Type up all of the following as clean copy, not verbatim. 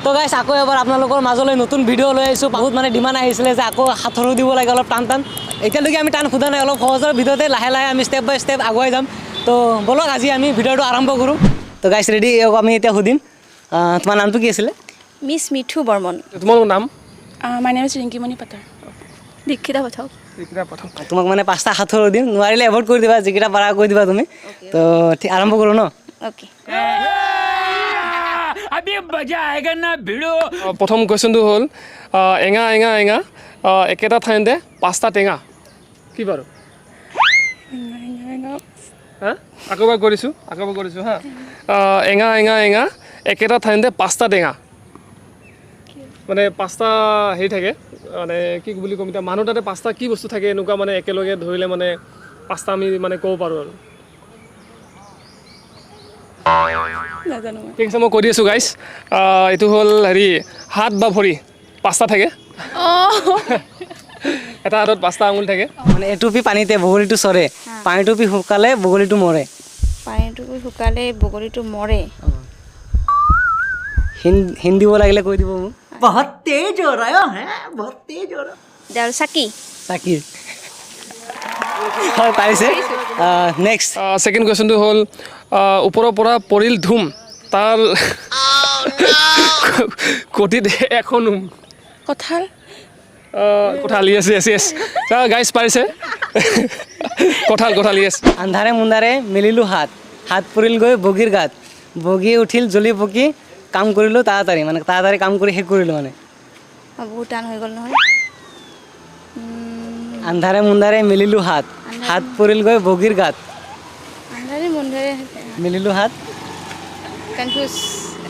তো গাইছ আকৌ এবাৰ আপোনালোকৰ মাজলৈ নতুন ভিডিঅ' লৈ আহিছোঁ বহুত মানে ডিমাণ্ড আহিছিলে যে আকৌ সাঁথৰো দিব লাগে অলপ টান টান এতিয়ালৈকে আমি টান সোধা নাই অলপ সহজৰ ভিতৰতে লাহে লাহে আমি ষ্টেপ বাই ষ্টেপ আগুৱাই যাম তো বলক আজি আমি ভিডিঅ'টো আৰম্ভ কৰোঁ তো গাইছ ৰেডি আমি এতিয়া সুধিম তোমাৰ নামটো কি আছিলে মিছ মিঠু বৰ্মন তোমালোকৰ নাম my name is Rinkimoni পাটাৰ Dikshita পাঠক তোমাক মানে 5টা সাঁথৰ দিম নোৱাৰিলে এভৰ্ড কৰি দিবা যিকেইটা পাৰা কৈ দিবা তুমি তো আৰম্ভ কৰোঁ ন অ'কে প্ৰথম কুৱেশ্যনটো হ'ল এঙা এঙা এঙা একেটা ঠাইতে 5টা টেঙা কি বাৰু হা আকৌ এবাৰ কৰিছোঁ হা এঙা এঙা এঙা একেটা ঠাইতে 5টা টেঙা মানে 5টা হেৰি থাকে মানে কি বুলি ক'ম এতিয়া মানুহ তাতে 5টা কি বস্তু থাকে এনেকুৱা মানে একেলগে ধৰিলে মানে 5টা আমি মানে ক'ব পাৰোঁ আৰু ঠিক আছে মই কৈ দি আছোঁ গাইছ এইটো হ'ল হেৰি হাত বা ভৰি 5টা থাকে এটা হাতত 5টা আঙুল থাকে মানে এটুপি পানীতে বগলীটো চৰে পানীটুপি শুকালে বগলীটো মৰে পানীটুপি শুকালে বগলীটো মৰে হিন্দী দিব লাগিলে কৈ দিব মোক বহুত তেজ হৈ ৰহা হে বহুত তেজ হৈ ৰহা দেউল চাকি চাকি হয় পাৰিছে নেক্সট ছেকেণ্ড কুৱেশ্যনটো হ'ল ওপৰৰ পৰা পৰিল ধুম তাৰ কটিত এখন কঁঠাল কঁঠাল য়েছ য়েছ য়েছ গাইছ পাৰিছে কঁঠাল য়েছ আন্ধাৰে মুন্ধাৰে মেলিলোঁ হাত হাত পৰিল গৈ বগীৰ গাত বগী উঠিল জ্বলি পকি কাম কৰিলোঁ তাড়াতাড়ি মানে তাড়াতাড়ি কাম কৰি শেষ কৰিলোঁ মানে বহুত টান হৈ গ'ল নহয় আন্ধাৰে মুন্ধাৰে মেলিলোঁ হাত হাত পৰিল গৈ বগীৰ গাত আন্ধাৰে মুন্ধাৰে মেলিলোঁ হাত কনফিউজ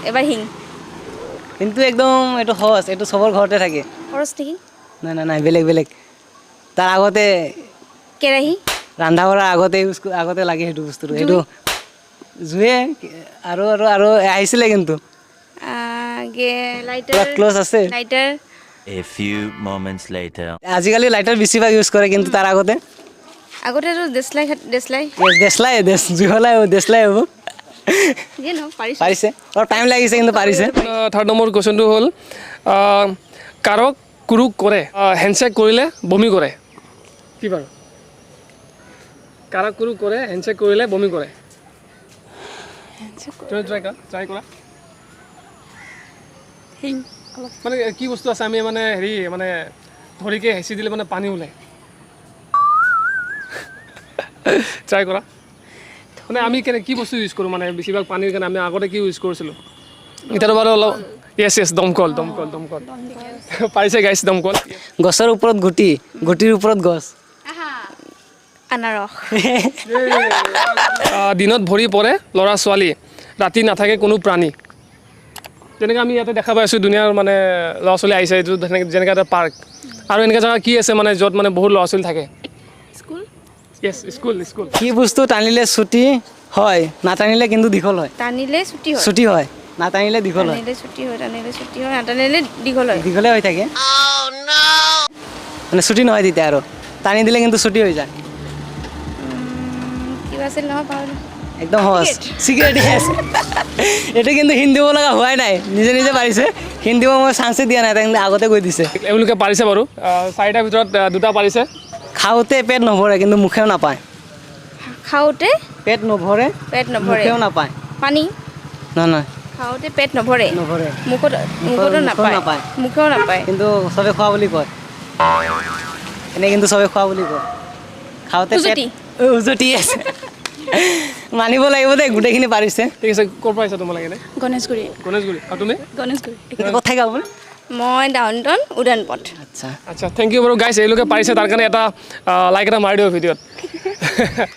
এবাৰ হিং কিন্তু একদম এইটো সহজ এইটো চবৰ ঘৰতে থাকে খৰচ নেকি নাই নাই নাই বেলেগ বেলেগ তাৰ আগতে কেৰাহী ৰন্ধা বঢ়াৰ আগতে লাগে সেইটো বস্তুটো সেইটো জুয়ে আৰু আৰু আৰু আহিছিলে কিন্তু লাইটাৰ ক্লজ আছে lighter A few moments later. আজিকালি লাইটাৰ বেছিভাগ ইউজ কৰে কিন্তু তাৰ আগতে আগতেতো দেশলাই দেশলাই হ'ব যিয়ে নহওক পাৰিছে অলপ টাইম লাগিছে কিন্তু পাৰিছে থাৰ্ড নম্বৰ কুৱেশ্যনটো হ'ল কাৰক কুৰুক কৰে হেণ্ডশ্বেক কৰিলে বমি কৰে কি বাৰু কাৰক কুৰুক কৰে হেণ্ডশ্বেক কৰিলে বমি কৰে ট্ৰাই কৰা হিং মানে কি বস্তু আছে আমি মানে হেৰি মানে ধৰিকে হেঁচি দিলে মানে পানী ওলায় ট্ৰাই কৰা মানে আমি কি বস্তু ইউজ কৰোঁ মানে বেছিভাগ পানীৰ কাৰণে আমি আগতে কি ইউজ কৰিছিলোঁ এতিয়াতো বাৰু অলপ য়েছ দমকল পাৰিছে গাইছ দমকল গছৰ ওপৰত গুটি গুটিৰ ওপৰত গছ আনাৰস দিনত ভৰি পৰে ল'ৰা ছোৱালী ৰাতি নাথাকে কোনো প্ৰাণী যেনেকৈ আমি ইয়াতে দেখা পাই আছোঁ দুনিয়াৰ মানে ল'ৰা ছোৱালী আহিছে এইটো যেনেকৈ এটা পাৰ্ক আৰু এনেকৈ জেগা কি আছে মানে য'ত মানে বহুত ল'ৰা ছোৱালী থাকে স্কুল য়েছ স্কুল কি বস্তু টানিলে ছুটি হয় নাটানিলে কিন্তু দীঘল হয় টানিলে ছুটি হয় নাটানিলে দীঘল হয় টানিলে ছুটি হয় নাটানিলে দীঘল হয় দীঘলে হৈ থাকে মানে ছুটি নহয় তেতিয়া আৰু টানি দিলে কিন্তু ছুটি হৈ যায় কিবা আছিল নহয় পাহৰিলোঁ একদম সহজ চিক্ৰেট এইটো কিন্তু হিন্দী দিব লগা হোৱাই নাই নিজে নিজে পাৰিছে হিন্দী দিব মই চান্সে দিয়া নাই কিন্তু আগতে কৈ দিছে এওঁলোকে পাৰিছে বাৰু 4টাৰ ভিতৰত 2টা পাৰিছে খাওঁতে পেট নভৰে কিন্তু মুখেও নাপায় খাওঁতে পেট নভৰে মুখেও নাপায় পানী নহয় খাওঁতে পেট নভৰে মুখতো নাপায় মুখেও নাপায় কিন্তু চবে খোৱা বুলি কয় এনে কিন্তু চবে খোৱা বুলি কয় খাওঁতে পেট উজটি আছে মানিব লাগিব দেই গোটেইখিনি পাৰিছে ঠিক আছে ক'ৰ পৰা আহিছা তোমালোকে এনে গণেশগুৰি আৰু তুমি কথাই গাব মই ডাউনটাউন উদানপথ আচ্ছা আচ্ছা থেংক ইউ বাৰু গাইছ এওঁলোকে পাৰিছে তাৰ কাৰণে এটা লাইক এটা মাৰি দিওঁ ভিডিঅ'ত